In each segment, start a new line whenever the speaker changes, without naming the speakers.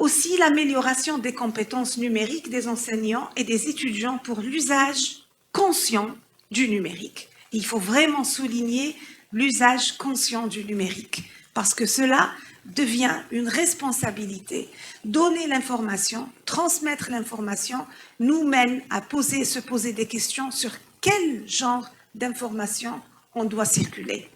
Aussi l'amélioration des compétences numériques des enseignants et des étudiants pour l'usage conscient du numérique. Il faut vraiment souligner l'usage conscient du numérique parce que cela devient une responsabilité. Donner l'information, transmettre l'information nous mène à se poser des questions sur quel genre d'information on doit circuler.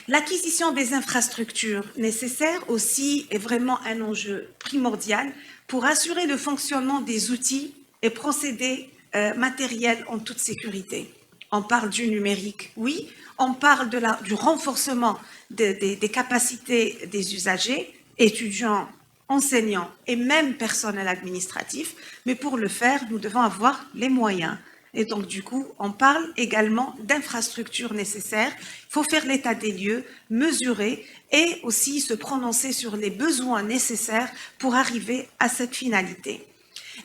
L'acquisition des infrastructures nécessaires aussi est vraiment un enjeu primordial pour assurer le fonctionnement des outils et procédés matériels en toute sécurité. On parle du numérique, oui, on parle du renforcement des capacités des usagers, étudiants, enseignants et même personnel administratif, mais pour le faire, nous devons avoir les moyens. Et donc, du coup, on parle également d'infrastructures nécessaires. Il faut faire l'état des lieux, mesurer et aussi se prononcer sur les besoins nécessaires pour arriver à cette finalité.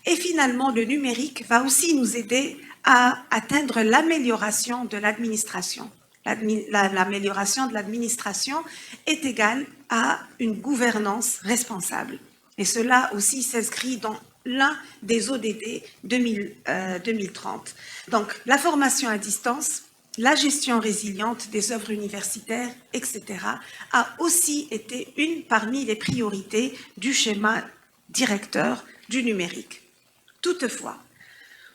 Et finalement, le numérique va aussi nous aider à atteindre l'amélioration de l'administration. L'amélioration de l'administration est égale à une gouvernance responsable. Et cela aussi s'inscrit dans l'un des ODD 2030. Donc, la formation à distance, la gestion résiliente des œuvres universitaires, etc., a aussi été une parmi les priorités du schéma directeur du numérique. Toutefois,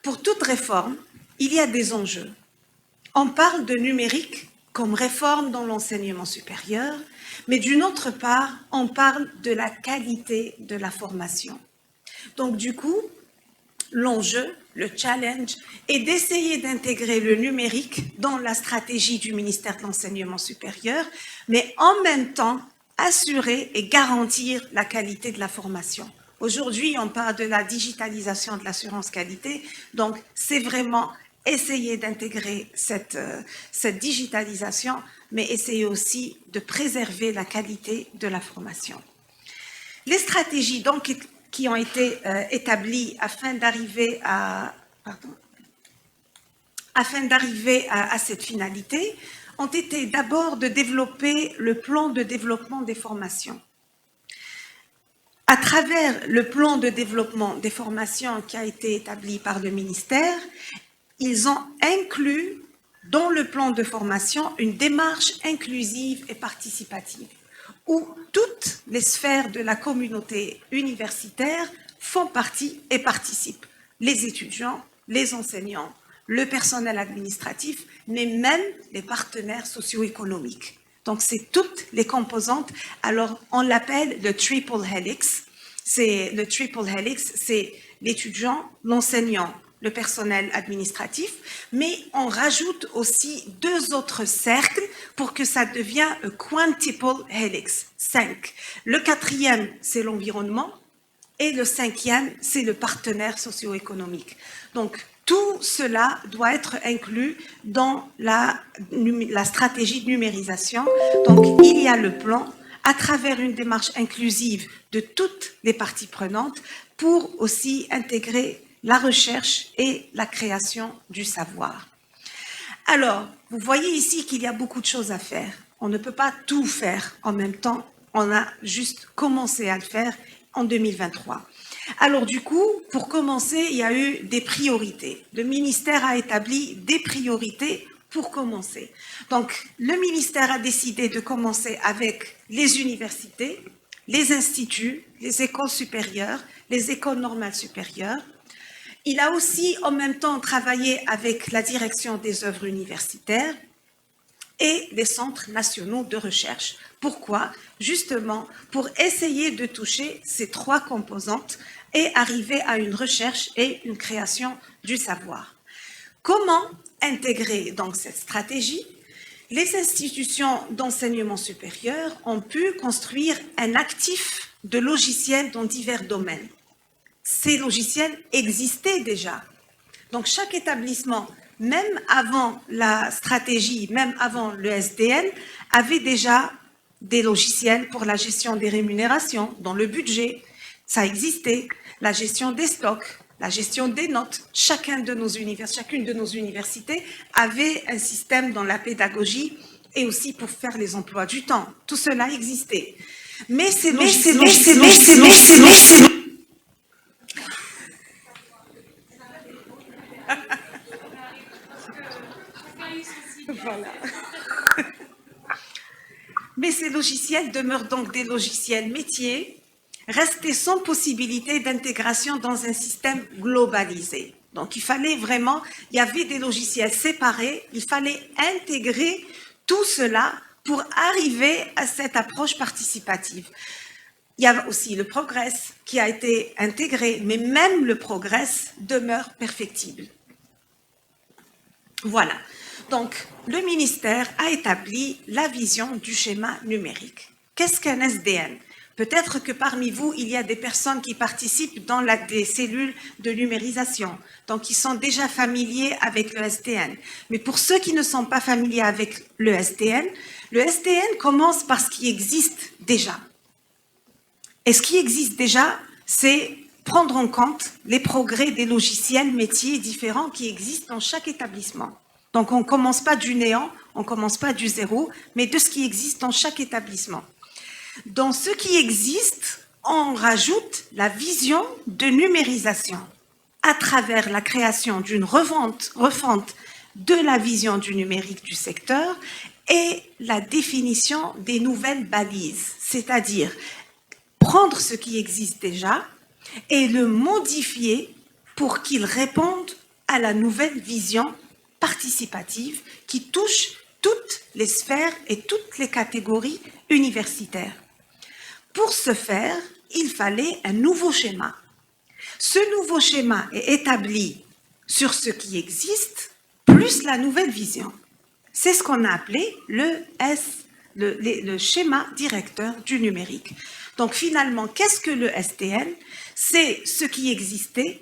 pour toute réforme, il y a des enjeux. On parle de numérique comme réforme dans l'enseignement supérieur, mais d'une autre part, on parle de la qualité de la formation. Donc, du coup, l'enjeu, le challenge, est d'essayer d'intégrer le numérique dans la stratégie du ministère de l'Enseignement supérieur, mais en même temps, assurer et garantir la qualité de la formation. Aujourd'hui, on parle de la digitalisation de l'assurance qualité, donc c'est vraiment essayer d'intégrer cette digitalisation, mais essayer aussi de préserver la qualité de la formation. Les stratégies, donc, qui ont été établies afin d'arriver à cette finalité ont été d'abord de développer le plan de développement des formations. À travers le plan de développement des formations qui a été établi par le ministère, ils ont inclus dans le plan de formation une démarche inclusive et participative, où toutes les sphères de la communauté universitaire font partie et participent. Les étudiants, les enseignants, le personnel administratif, mais même les partenaires socio-économiques. Donc, c'est toutes les composantes. Alors, on l'appelle le triple helix. Le triple helix, c'est l'étudiant, l'enseignant, le personnel administratif, mais on rajoute aussi 2 autres cercles pour que ça devienne un quintuple helix, 5. Le 4e, c'est l'environnement et le 5e, c'est le partenaire socio-économique. Donc, tout cela doit être inclus dans la stratégie de numérisation. Donc, il y a le plan à travers une démarche inclusive de toutes les parties prenantes pour aussi intégrer la recherche et la création du savoir. Alors, vous voyez ici qu'il y a beaucoup de choses à faire. On ne peut pas tout faire en même temps. On a juste commencé à le faire en 2023. Alors du coup, pour commencer, il y a eu des priorités. Le ministère a établi des priorités pour commencer. Donc, le ministère a décidé de commencer avec les universités, les instituts, les écoles supérieures, les écoles normales supérieures. Il a aussi en même temps travaillé avec la direction des œuvres universitaires et les centres nationaux de recherche. Pourquoi? Justement, pour essayer de toucher ces 3 composantes et arriver à une recherche et une création du savoir. Comment intégrer donc cette stratégie? Les institutions d'enseignement supérieur ont pu construire un actif de logiciels dans divers domaines. Ces logiciels existaient déjà. Donc, chaque établissement, même avant la stratégie, même avant le SDN, avait déjà des logiciels pour la gestion des rémunérations, dans le budget. Ça existait. La gestion des stocks, la gestion des notes. Chacune de nos universités avait un système dans la pédagogie et aussi pour faire les emplois du temps. Tout cela existait. Mais c'est voilà. Mais ces logiciels demeurent donc des logiciels métiers, restés sans possibilité d'intégration dans un système globalisé. Donc il fallait vraiment, il y avait des logiciels séparés, il fallait intégrer tout cela pour arriver à cette approche participative. Il y a aussi le Progress qui a été intégré, mais même le Progress demeure perfectible. Voilà. Donc, le ministère a établi la vision du schéma numérique. Qu'est-ce qu'un SDN? Peut-être que parmi vous, il y a des personnes qui participent dans des cellules de numérisation, donc qui sont déjà familiers avec le SDN. Mais pour ceux qui ne sont pas familiers avec le SDN commence par ce qui existe déjà. Et ce qui existe déjà, c'est prendre en compte les progrès des logiciels métiers différents qui existent dans chaque établissement. Donc, on ne commence pas du néant, on ne commence pas du zéro, mais de ce qui existe dans chaque établissement. Dans ce qui existe, on rajoute la vision de numérisation à travers la création d'une refonte de la vision du numérique du secteur et la définition des nouvelles balises, c'est-à-dire prendre ce qui existe déjà et le modifier pour qu'il réponde à la nouvelle vision participative qui touche toutes les sphères et toutes les catégories universitaires. Pour ce faire, il fallait un nouveau schéma. Ce nouveau schéma est établi sur ce qui existe, plus la nouvelle vision. C'est ce qu'on a appelé le schéma directeur du numérique. Donc finalement, qu'est-ce que le SDN? C'est ce qui existait,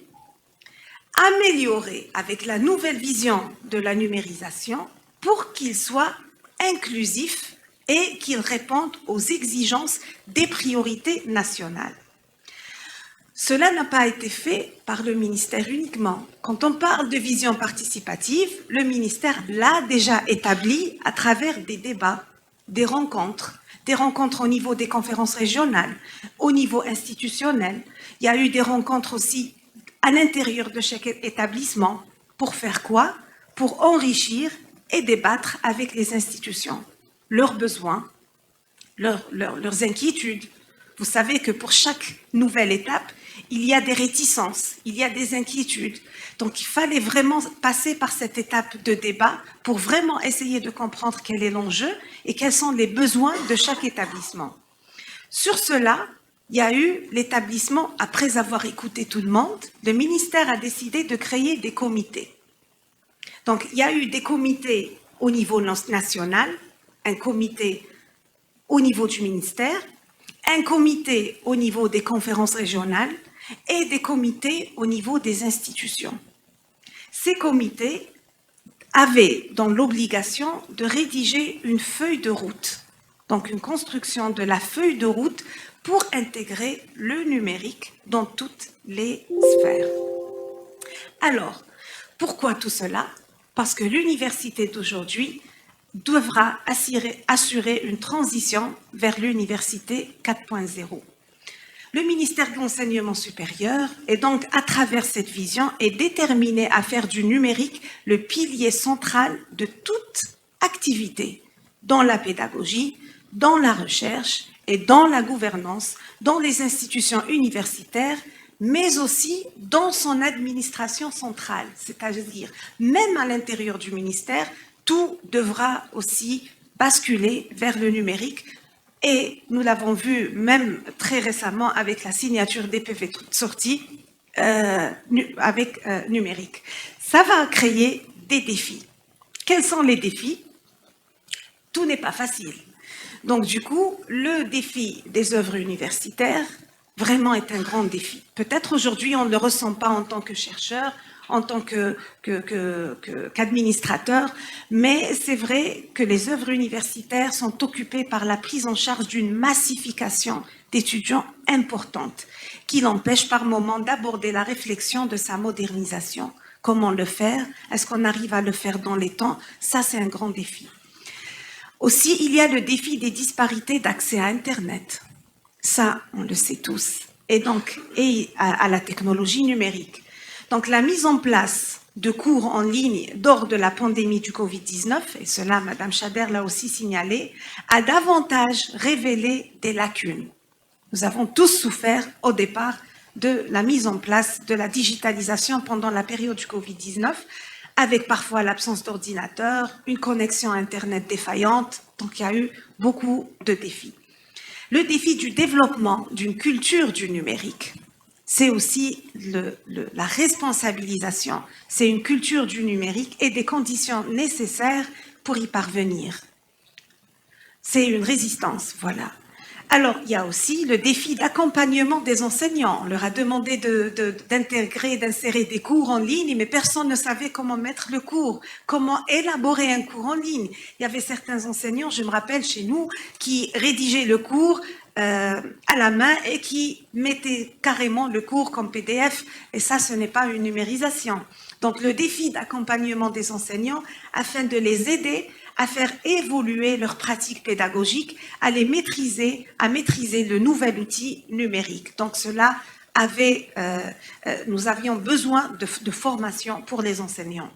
amélioré avec la nouvelle vision de la numérisation pour qu'il soit inclusif et qu'il réponde aux exigences des priorités nationales. Cela n'a pas été fait par le ministère uniquement. Quand on parle de vision participative, le ministère l'a déjà établi à travers des débats, des rencontres au niveau des conférences régionales, au niveau institutionnel. Il y a eu des rencontres aussi à l'intérieur de chaque établissement. Pour faire quoi? Pour enrichir et débattre avec les institutions, leurs besoins, leurs inquiétudes. Vous savez que pour chaque nouvelle étape, il y a des réticences, il y a des inquiétudes. Donc il fallait vraiment passer par cette étape de débat pour vraiment essayer de comprendre quel est l'enjeu et quels sont les besoins de chaque établissement. Sur cela, il y a eu l'établissement, après avoir écouté tout le monde, le ministère a décidé de créer des comités. Donc, il y a eu des comités au niveau national, un comité au niveau du ministère, un comité au niveau des conférences régionales et des comités au niveau des institutions. Ces comités avaient dans l'obligation de rédiger une feuille de route, donc une construction de la feuille de route pour intégrer le numérique dans toutes les sphères. Alors, pourquoi tout cela? Parce que l'université d'aujourd'hui devra assurer une transition vers l'université 4.0. Le ministère de l'Enseignement supérieur est donc, à travers cette vision, est déterminé à faire du numérique le pilier central de toute activité dans la pédagogie, dans la recherche et dans la gouvernance, dans les institutions universitaires, mais aussi dans son administration centrale, c'est-à-dire même à l'intérieur du ministère, tout devra aussi basculer vers le numérique. Et nous l'avons vu même très récemment avec la signature des PV sortis avec numérique. Ça va créer des défis. Quels sont les défis? Tout n'est pas facile. Donc du coup, le défi des œuvres universitaires vraiment est un grand défi. Peut-être aujourd'hui on ne le ressent pas en tant que chercheur, en tant qu'administrateur, mais c'est vrai que les œuvres universitaires sont occupées par la prise en charge d'une massification d'étudiants importante, qui l'empêche par moments d'aborder la réflexion de sa modernisation. Comment le faire? Est-ce qu'on arrive à le faire dans les temps? Ça, c'est un grand défi. Aussi, il y a le défi des disparités d'accès à Internet. Ça, on le sait tous. Et donc, à la technologie numérique. Donc, la mise en place de cours en ligne lors de la pandémie du Covid-19, et cela, Madame Chader l'a aussi signalé, a davantage révélé des lacunes. Nous avons tous souffert au départ de la mise en place de la digitalisation pendant la période du Covid-19, avec parfois l'absence d'ordinateur, une connexion Internet défaillante, donc il y a eu beaucoup de défis. Le défi du développement d'une culture du numérique, c'est aussi la responsabilisation, c'est une culture du numérique et des conditions nécessaires pour y parvenir. C'est une résistance, voilà. Alors, il y a aussi le défi d'accompagnement des enseignants. On leur a demandé d'intégrer, d'insérer des cours en ligne, mais personne ne savait comment mettre le cours, comment élaborer un cours en ligne. Il y avait certains enseignants, je me rappelle chez nous, qui rédigeaient le cours à la main et qui mettaient carrément le cours comme PDF. Et ça, ce n'est pas une numérisation. Donc, le défi d'accompagnement des enseignants afin de les aider à faire évoluer leurs pratiques pédagogiques, à maîtriser le nouvel outil numérique. Donc cela nous avions besoin de formation pour les enseignants.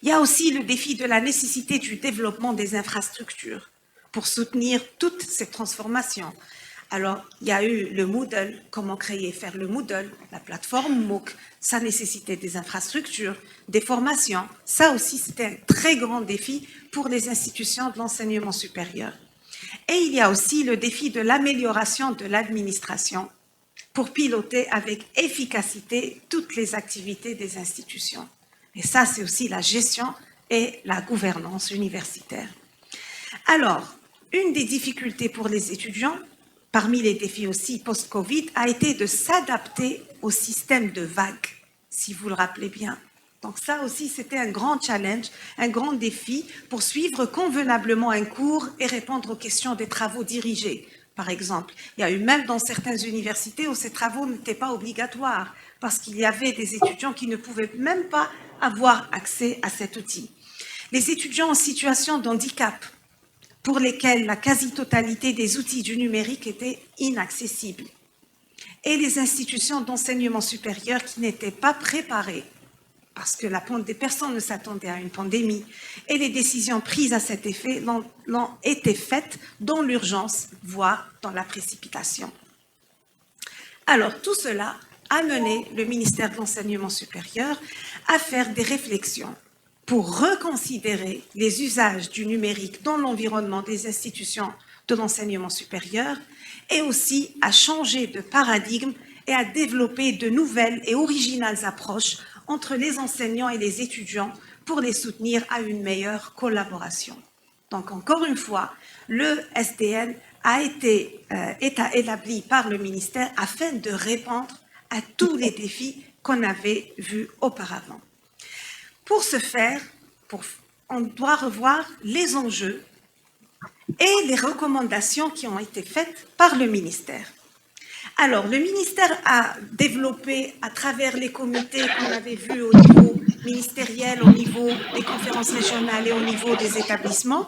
Il y a aussi le défi de la nécessité du développement des infrastructures pour soutenir toutes ces transformations. Alors, il y a eu le Moodle, comment créer et faire le Moodle, la plateforme MOOC, ça nécessitait des infrastructures, des formations. Ça aussi, c'était un très grand défi pour les institutions de l'enseignement supérieur. Et il y a aussi le défi de l'amélioration de l'administration pour piloter avec efficacité toutes les activités des institutions. Et ça, c'est aussi la gestion et la gouvernance universitaire. Alors, une des difficultés pour les étudiants, parmi les défis aussi post-Covid, a été de s'adapter au système de vagues, si vous le rappelez bien. Donc ça aussi, c'était un grand challenge, un grand défi pour suivre convenablement un cours et répondre aux questions des travaux dirigés, par exemple. Il y a eu même dans certaines universités où ces travaux n'étaient pas obligatoires parce qu'il y avait des étudiants qui ne pouvaient même pas avoir accès à cet outil. Les étudiants en situation de handicap, pour lesquels la quasi-totalité des outils du numérique étaient inaccessibles. Et les institutions d'enseignement supérieur qui n'étaient pas préparées, parce que des personnes ne s'attendaient à une pandémie, et les décisions prises à cet effet l'ont été faites dans l'urgence, voire dans la précipitation. Alors, tout cela a mené le ministère de l'Enseignement supérieur à faire des réflexions pour reconsidérer les usages du numérique dans l'environnement des institutions de l'enseignement supérieur et aussi à changer de paradigme et à développer de nouvelles et originales approches entre les enseignants et les étudiants pour les soutenir à une meilleure collaboration. Donc, encore une fois, le SDN a été établi par le ministère afin de répondre à tous les défis qu'on avait vus auparavant. Pour ce faire, on doit revoir les enjeux et les recommandations qui ont été faites par le ministère. Alors, le ministère a développé à travers les comités qu'on avait vus au niveau ministériel, au niveau des conférences régionales et au niveau des établissements,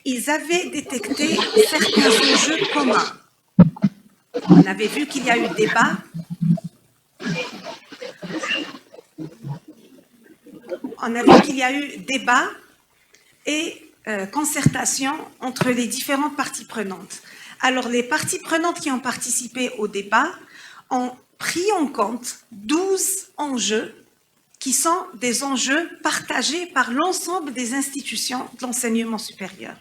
ils avaient détecté certains enjeux communs. On avait vu qu'il y a eu débat. On a vu qu'il y a eu débat et concertation entre les différentes parties prenantes. Alors, les parties prenantes qui ont participé au débat ont pris en compte 12 enjeux qui sont des enjeux partagés par l'ensemble des institutions de l'enseignement supérieur.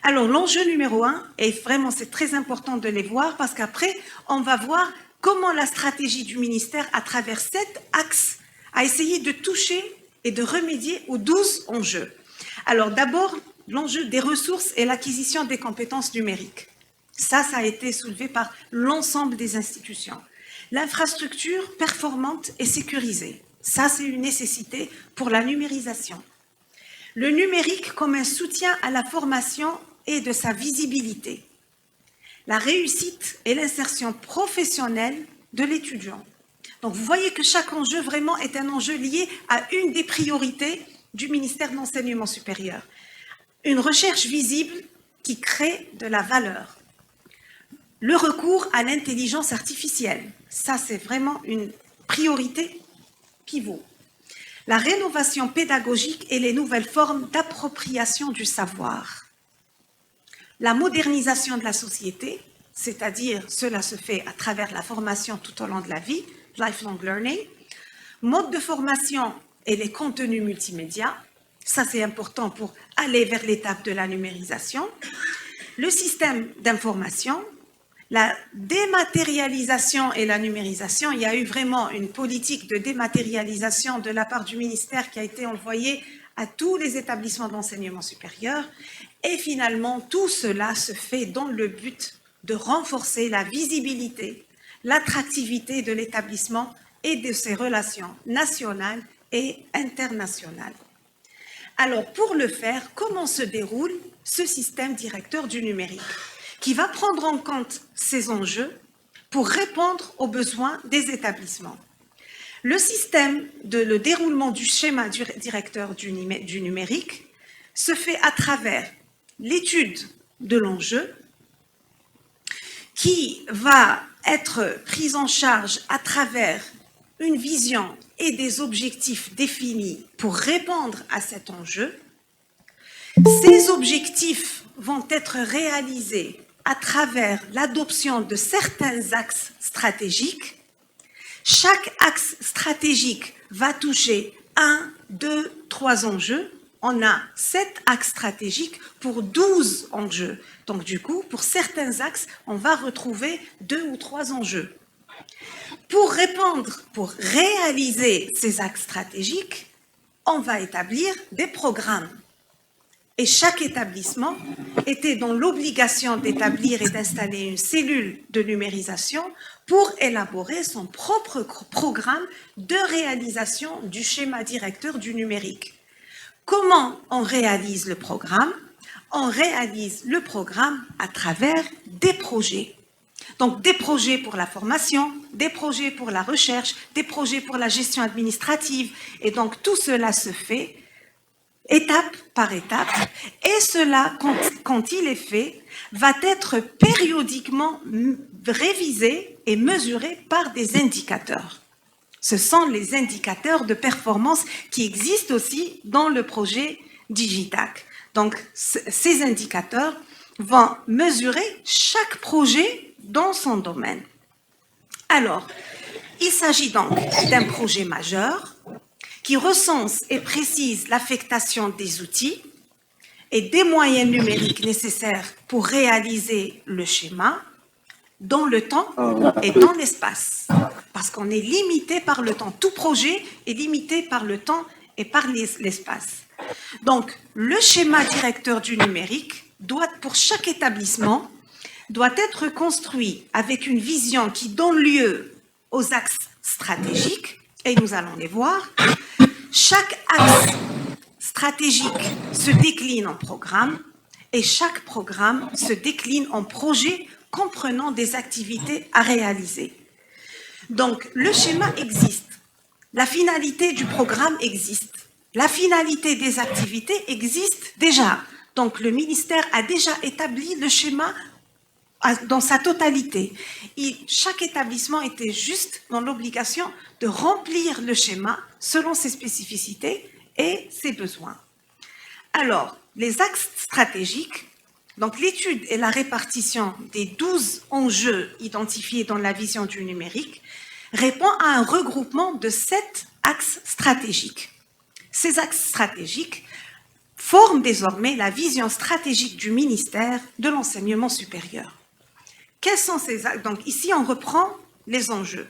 Alors, l'enjeu numéro 1, et vraiment c'est très important de les voir parce qu'après, on va voir comment la stratégie du ministère, à travers 7 axes, a essayé de toucher et de remédier aux 12 enjeux. Alors d'abord, l'enjeu des ressources et l'acquisition des compétences numériques. Ça a été soulevé par l'ensemble des institutions. L'infrastructure performante et sécurisée. Ça, c'est une nécessité pour la numérisation. Le numérique comme un soutien à la formation et de sa visibilité. La réussite et l'insertion professionnelle de l'étudiant. Donc, vous voyez que chaque enjeu vraiment est un enjeu lié à une des priorités du ministère de l'Enseignement supérieur. Une recherche visible qui crée de la valeur. le recours à l'intelligence artificielle. Ça, c'est vraiment une priorité pivot. La rénovation pédagogique et les nouvelles formes d'appropriation du savoir. La modernisation de la société, c'est-à-dire cela se fait à travers la formation tout au long de la vie, lifelong learning, mode de formation et les contenus multimédia, ça c'est important pour aller vers l'étape de la numérisation, le système d'information, la dématérialisation et la numérisation. Il y a eu vraiment une politique de dématérialisation de la part du ministère qui a été envoyée à tous les établissements d'enseignement supérieur. Et finalement, tout cela se fait dans le but de renforcer la visibilité, l'attractivité de l'établissement et de ses relations nationales et internationales. Alors, pour le faire, comment se déroule ce système directeur du numérique qui va prendre en compte ces enjeux pour répondre aux besoins des établissements? Le système le déroulement du schéma directeur du numérique se fait à travers l'étude de l'enjeu qui va être prise en charge à travers une vision et des objectifs définis pour répondre à cet enjeu. Ces objectifs vont être réalisés à travers l'adoption de certains axes stratégiques. Chaque axe stratégique va toucher 1, 2, 3 enjeux. On a 7 axes stratégiques pour 12 enjeux. Donc du coup, pour certains axes, on va retrouver 2 ou 3 enjeux. Pour répondre, pour réaliser ces axes stratégiques, on va établir des programmes. Et chaque établissement était dans l'obligation d'établir et d'installer une cellule de numérisation pour élaborer son propre programme de réalisation du schéma directeur du numérique. Comment on réalise le programme? On réalise le programme à travers des projets. Donc des projets pour la formation, des projets pour la recherche, des projets pour la gestion administrative. Et donc tout cela se fait étape par étape, et cela, quand il est fait, va être périodiquement révisé et mesuré par des indicateurs. Ce sont les indicateurs de performance qui existent aussi dans le projet Digitac. Donc, ces indicateurs vont mesurer chaque projet dans son domaine. Alors, il s'agit donc d'un projet majeur qui recense et précise l'affectation des outils et des moyens numériques nécessaires pour réaliser le schéma dans le temps et dans l'espace. Parce qu'on est limité par le temps. Tout projet est limité par le temps et par l'espace. Donc, le schéma directeur du numérique doit, pour chaque établissement, doit être construit avec une vision qui donne lieu aux axes stratégiques, et nous allons les voir. Chaque axe stratégique se décline en programme et chaque programme se décline en projet comprenant des activités à réaliser. Donc, le schéma existe, la finalité du programme existe, la finalité des activités existe déjà. Donc, le ministère a déjà établi le schéma dans sa totalité. Chaque établissement était juste dans l'obligation de remplir le schéma selon ses spécificités et ses besoins. Alors, les axes stratégiques, donc l'étude et la répartition des 12 enjeux identifiés dans la vision du numérique, répond à un regroupement de 7 axes stratégiques. Ces axes stratégiques forment désormais la vision stratégique du ministère de l'enseignement supérieur. Quels sont ces axes? Donc ici, on reprend les enjeux.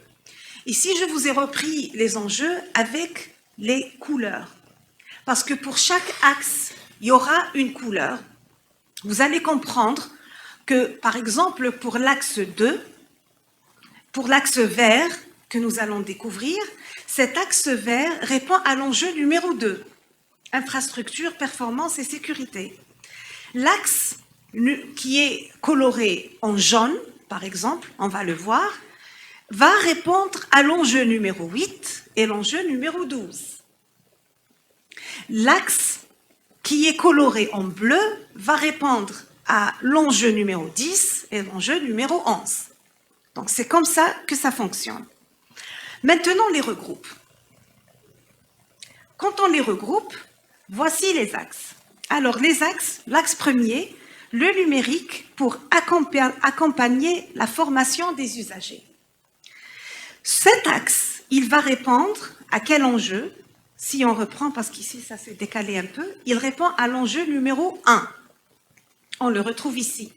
Ici, je vous ai repris les enjeux avec les couleurs. Parce que pour chaque axe, il y aura une couleur. Vous allez comprendre que, par exemple, pour l'axe 2, pour l'axe vert que nous allons découvrir, cet axe vert répond à l'enjeu numéro 2, infrastructure, performance et sécurité. L'axe qui est coloré en jaune, par exemple, on va le voir, va répondre à l'enjeu numéro 8 et l'enjeu numéro 12. L'axe qui est coloré en bleu va répondre à l'enjeu numéro 10 et l'enjeu numéro 11. Donc, c'est comme ça que ça fonctionne. Maintenant, on les regroupe. Quand on les regroupe, voici les axes. Alors, les axes, l'axe premier, le numérique pour accompagner la formation des usagers. Cet axe, il va répondre à quel enjeu? Si on reprend, parce qu'ici, ça s'est décalé un peu, il répond à l'enjeu numéro 1. On le retrouve ici.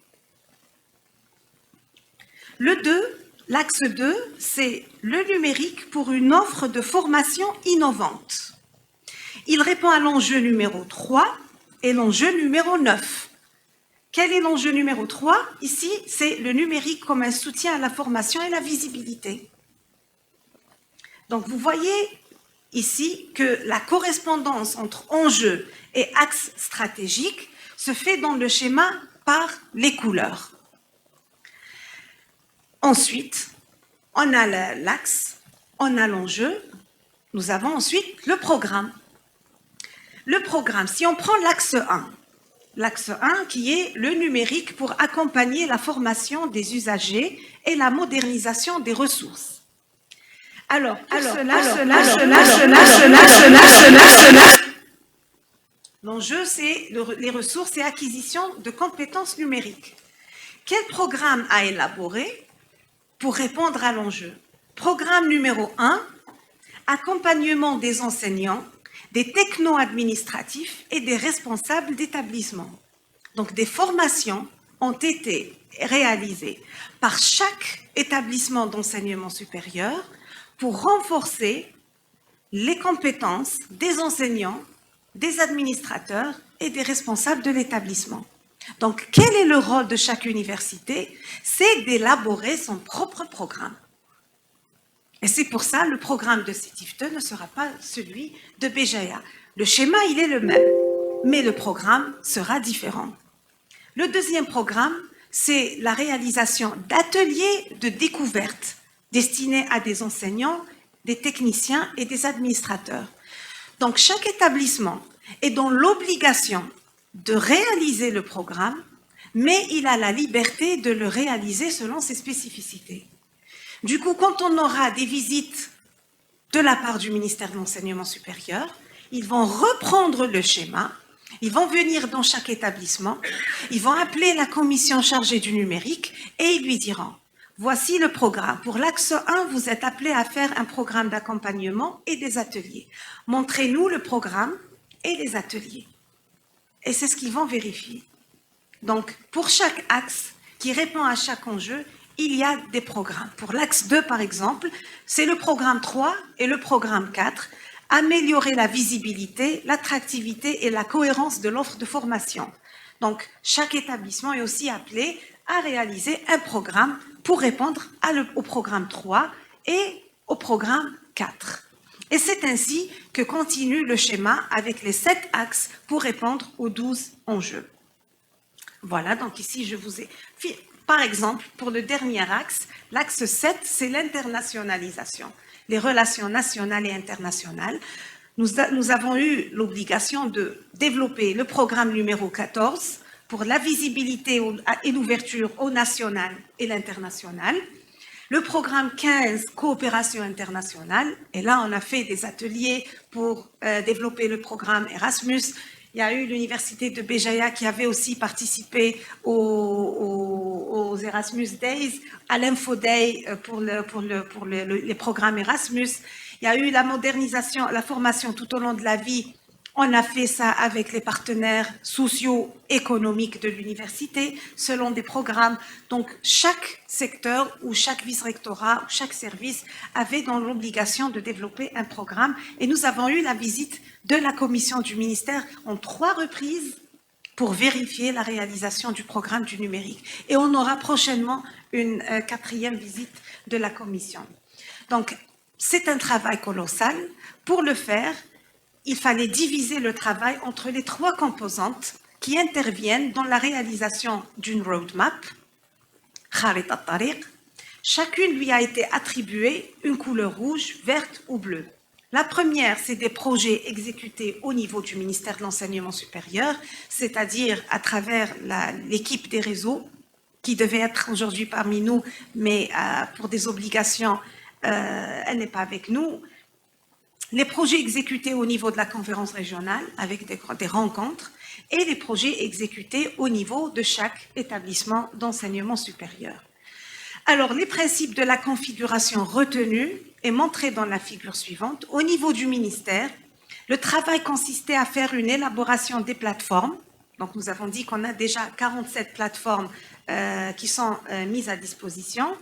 Le 2, l'axe 2, c'est le numérique pour une offre de formation innovante. Il répond à l'enjeu numéro 3 et l'enjeu numéro 9. Quel est l'enjeu numéro 3? Ici, c'est le numérique comme un soutien à la formation et la visibilité. Donc, vous voyez ici que la correspondance entre enjeu et axe stratégique se fait dans le schéma par les couleurs. Ensuite, on a l'axe, on a l'enjeu, nous avons ensuite le programme. Le programme, si on prend l'axe 1 qui est le numérique pour accompagner la formation des usagers et la modernisation des ressources. L'enjeu, c'est les ressources et acquisition de compétences numériques. Quel programme a élaboré pour répondre à l'enjeu? Programme numéro 1, accompagnement des enseignants, des techno-administratifs et des responsables d'établissement. Donc, des formations ont été réalisées par chaque établissement d'enseignement supérieur pour renforcer les compétences des enseignants, des administrateurs et des responsables de l'établissement. Donc, quel est le rôle de chaque université? C'est d'élaborer son propre programme. Et c'est pour ça que le programme de Sétifte ne sera pas celui de Béjaïa. Le schéma, il est le même, mais le programme sera différent. Le deuxième programme, c'est la réalisation d'ateliers de découverte destinés à des enseignants, des techniciens et des administrateurs. Donc, chaque établissement est dans l'obligation de réaliser le programme, mais il a la liberté de le réaliser selon ses spécificités. Du coup, quand on aura des visites de la part du ministère de l'Enseignement supérieur, ils vont reprendre le schéma, ils vont venir dans chaque établissement, ils vont appeler la commission chargée du numérique et ils lui diront « Voici le programme. Pour l'axe 1, vous êtes appelé à faire un programme d'accompagnement et des ateliers. Montrez-nous le programme et les ateliers. » Et c'est ce qu'ils vont vérifier. Donc, pour chaque axe qui répond à chaque enjeu, il y a des programmes. Pour l'axe 2, par exemple, c'est le programme 3 et le programme 4, améliorer la visibilité, l'attractivité et la cohérence de l'offre de formation. Donc, chaque établissement est aussi appelé à réaliser un programme pour répondre au programme 3 et au programme 4. Et c'est ainsi que continue le schéma avec les 7 axes pour répondre aux 12 enjeux. Voilà, donc ici, je vous ai... Par exemple, pour le dernier axe, l'axe 7, c'est l'internationalisation, les relations nationales et internationales. Nous avons eu l'obligation de développer le programme numéro 14 pour la visibilité et l'ouverture au national et l'international. Le programme 15, coopération internationale. Et là, on a fait des ateliers pour développer le programme Erasmus. Il y a eu l'université de Béjaïa qui avait aussi participé aux Erasmus Days, à l'Info Day pour les programmes Erasmus. Il y a eu la modernisation, la formation tout au long de la vie. On a fait ça avec les partenaires socio-économiques de l'université, selon des programmes. Donc, chaque secteur ou chaque vice-rectorat ou chaque service avait dans l'obligation de développer un programme. Et nous avons eu la visite de la commission du ministère en 3 reprises pour vérifier la réalisation du programme du numérique. Et on aura prochainement une 4e visite de la commission. Donc, c'est un travail colossal. Pour le faire, il fallait diviser le travail entre les 3 composantes qui interviennent dans la réalisation d'une roadmap. Chacune lui a été attribuée une couleur rouge, verte ou bleue. La première, c'est des projets exécutés au niveau du ministère de l'Enseignement supérieur, c'est-à-dire à travers l'équipe des réseaux qui devait être aujourd'hui parmi nous, mais pour des obligations, elle n'est pas avec nous. Les projets exécutés au niveau de la conférence régionale avec des rencontres et les projets exécutés au niveau de chaque établissement d'enseignement supérieur. Alors, les principes de la configuration retenus est montré dans la figure suivante. Au niveau du ministère, le travail consistait à faire une élaboration des plateformes. Donc, nous avons dit qu'on a déjà 47 plateformes qui sont mises à disposition.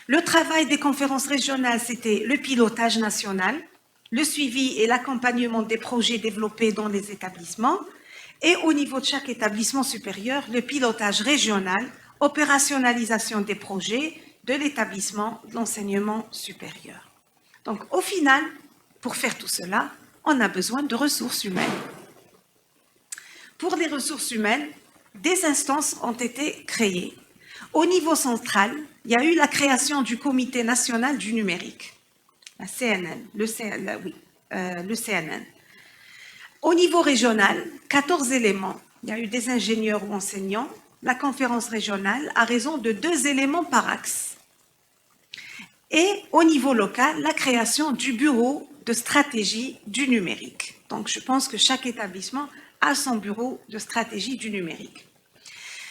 Le travail des conférences régionales, c'était le pilotage national, le suivi et l'accompagnement des projets développés dans les établissements, et au niveau de chaque établissement supérieur, le pilotage régional, opérationnalisation des projets de l'établissement de l'enseignement supérieur. Donc, au final, pour faire tout cela, on a besoin de ressources humaines. Pour les ressources humaines, des instances ont été créées. Au niveau central, il y a eu la création du Comité national du numérique, la CNN, le CNN. Au niveau régional, 14 éléments. Il y a eu des ingénieurs ou enseignants. La conférence régionale a raison de 2 éléments par axe. Et au niveau local, la création du bureau de stratégie du numérique. Donc, je pense que chaque établissement a son bureau de stratégie du numérique.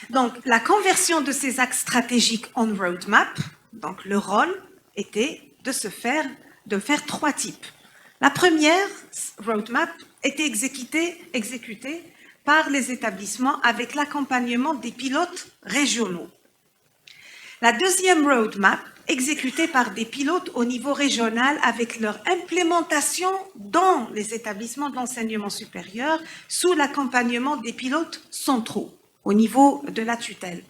Donc, la conversion de ces axes stratégiques en roadmap, donc le rôle était de faire 3 types. La première roadmap était exécutée par les établissements avec l'accompagnement des pilotes régionaux. La deuxième roadmap, exécutée par des pilotes au niveau régional avec leur implémentation dans les établissements d'enseignement supérieur sous l'accompagnement des pilotes centraux au niveau de la tutelle.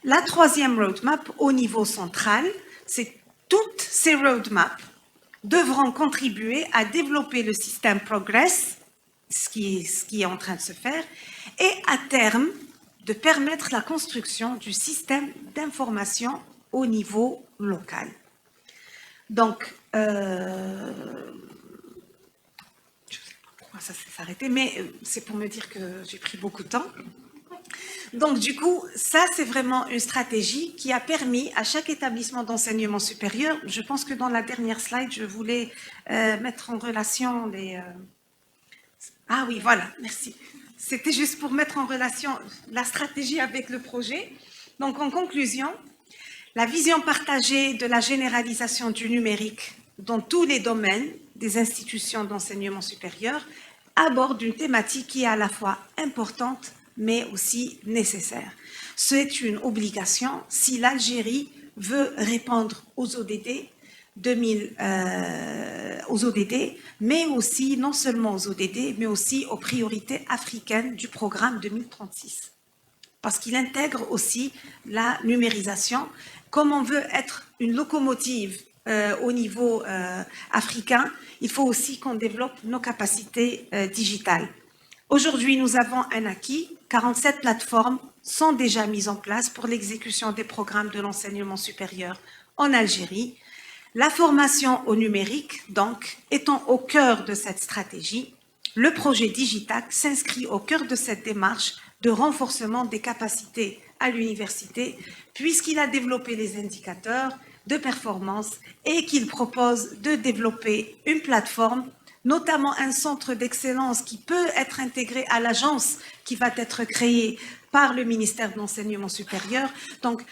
La troisième roadmap au niveau central, c'est toutes ces roadmaps devront contribuer à développer le système Progress, ce qui est en train de se faire, et à terme, de permettre la construction du système d'information au niveau local. Donc, je ne sais pas pourquoi ça s'est arrêté, mais c'est pour me dire que j'ai pris beaucoup de temps. Donc, du coup, ça, c'est vraiment une stratégie qui a permis à chaque établissement d'enseignement supérieur, je pense que dans la dernière slide, je voulais mettre en relation les... Ah oui, voilà, merci. C'était juste pour mettre en relation la stratégie avec le projet. Donc, en conclusion, la vision partagée de la généralisation du numérique dans tous les domaines des institutions d'enseignement supérieur aborde une thématique qui est à la fois importante mais aussi nécessaire. C'est une obligation si l'Algérie veut répondre aux ODD, mais aussi, non seulement aux ODD, mais aussi aux priorités africaines du programme 2036. Parce qu'il intègre aussi la numérisation. Comme on veut être une locomotive au niveau africain, il faut aussi qu'on développe nos capacités digitales. Aujourd'hui, nous avons un acquis. 47 plateformes sont déjà mises en place pour l'exécution des programmes de l'enseignement supérieur en Algérie. La formation au numérique, donc, étant au cœur de cette stratégie, le projet Digitac s'inscrit au cœur de cette démarche de renforcement des capacités à l'université, puisqu'il a développé les indicateurs de performance et qu'il propose de développer une plateforme, notamment un centre d'excellence qui peut être intégré à l'agence qui va être créée par le ministère de l'Enseignement supérieur. Donc,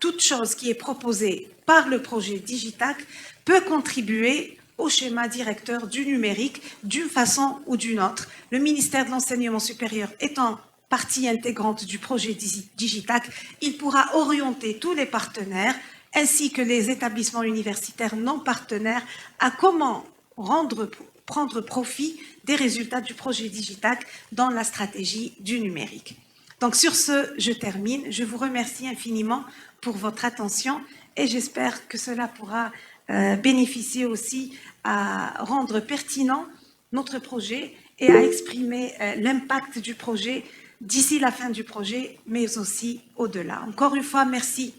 toute chose qui est proposée par le projet Digitac peut contribuer au schéma directeur du numérique d'une façon ou d'une autre. Le ministère de l'Enseignement supérieur étant partie intégrante du projet Digitac, il pourra orienter tous les partenaires ainsi que les établissements universitaires non partenaires à comment prendre profit des résultats du projet Digitac dans la stratégie du numérique. Donc sur ce, je termine. Je vous remercie infiniment pour votre attention et j'espère que cela pourra bénéficier aussi à rendre pertinent notre projet et à exprimer l'impact du projet d'ici la fin du projet, mais aussi au-delà. Encore une fois, merci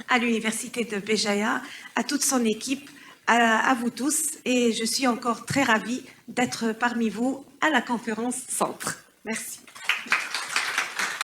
à l'Université de Béjaïa, à toute son équipe, à vous tous, et je suis encore très ravie d'être parmi vous à la conférence Centre. Merci.